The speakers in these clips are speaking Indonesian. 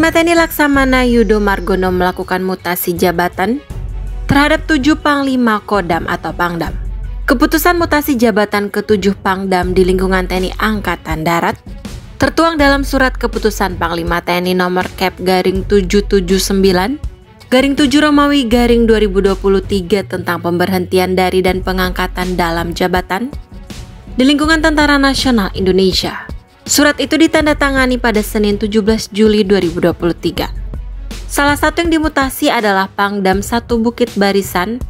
Panglima TNI Laksamana Yudo Margono melakukan mutasi jabatan terhadap 7 Panglima Kodam atau Pangdam. Keputusan mutasi jabatan ke-7 Pangdam di lingkungan TNI Angkatan Darat tertuang dalam Surat Keputusan Panglima TNI Nomor Kep/779/7 Romawi/2023 tentang pemberhentian dari dan pengangkatan dalam jabatan di lingkungan Tentara Nasional Indonesia. Surat itu ditandatangani pada Senin 17 Juli 2023. Salah satu yang dimutasi adalah Pangdam 1 Bukit Barisan,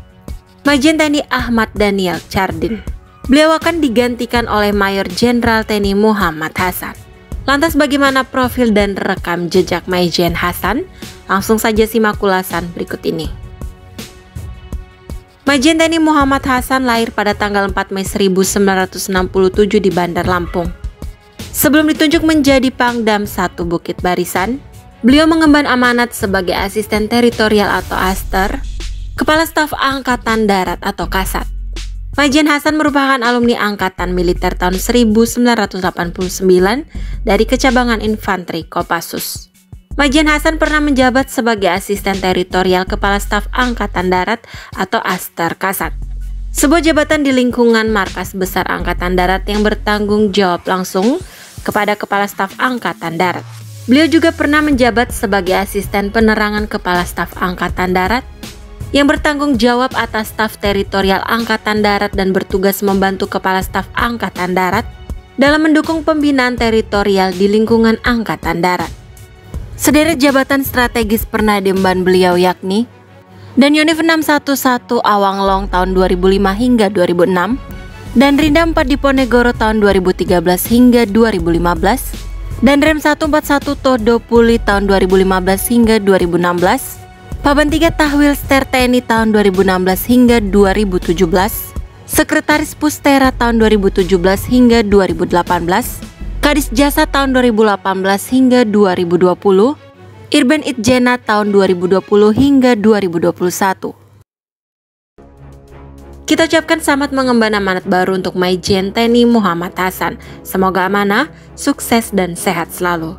Majen TNI Ahmad Daniel Chardin. Beliau akan digantikan oleh Mayor Jenderal TNI Muhammad Hasan. Lantas bagaimana profil dan rekam jejak Majen Hasan? Langsung saja simak ulasan berikut ini. Majen TNI Muhammad Hasan lahir pada tanggal 4 Mei 1967 di Bandar Lampung. Sebelum ditunjuk menjadi Pangdam 1 Bukit Barisan, beliau mengemban amanat sebagai Asisten Teritorial atau Aster, Kepala Staf Angkatan Darat atau Kasat. Majen Hasan merupakan alumni Angkatan Militer tahun 1989 dari Kecabangan Infanteri Kopassus. Majen Hasan pernah menjabat sebagai Asisten Teritorial Kepala Staf Angkatan Darat atau Aster Kasat, sebuah jabatan di lingkungan Markas Besar Angkatan Darat yang bertanggung jawab langsung kepada Kepala Staf Angkatan Darat. Beliau juga pernah menjabat sebagai Asisten Penerangan Kepala Staf Angkatan Darat yang bertanggung jawab atas staf teritorial Angkatan Darat dan bertugas membantu Kepala Staf Angkatan Darat dalam mendukung pembinaan teritorial di lingkungan Angkatan Darat. Sederet jabatan strategis pernah diemban beliau yakni Danyunif 611 Awanglong tahun 2005 hingga 2006, dan Rindam 4 Diponegoro tahun 2013 hingga 2015, dan Rem 141 Todopuli tahun 2015 hingga 2016, Paban 3 Tahwil Ster TNI tahun 2016 hingga 2017, Sekretaris Pustera tahun 2017 hingga 2018, Kadis Jasa tahun 2018 hingga 2020, Irben Itjena tahun 2020 hingga 2021. Kita ucapkan selamat mengemban amanat baru untuk Majen TNI Muhammad Hasan. Semoga amanah, sukses dan sehat selalu.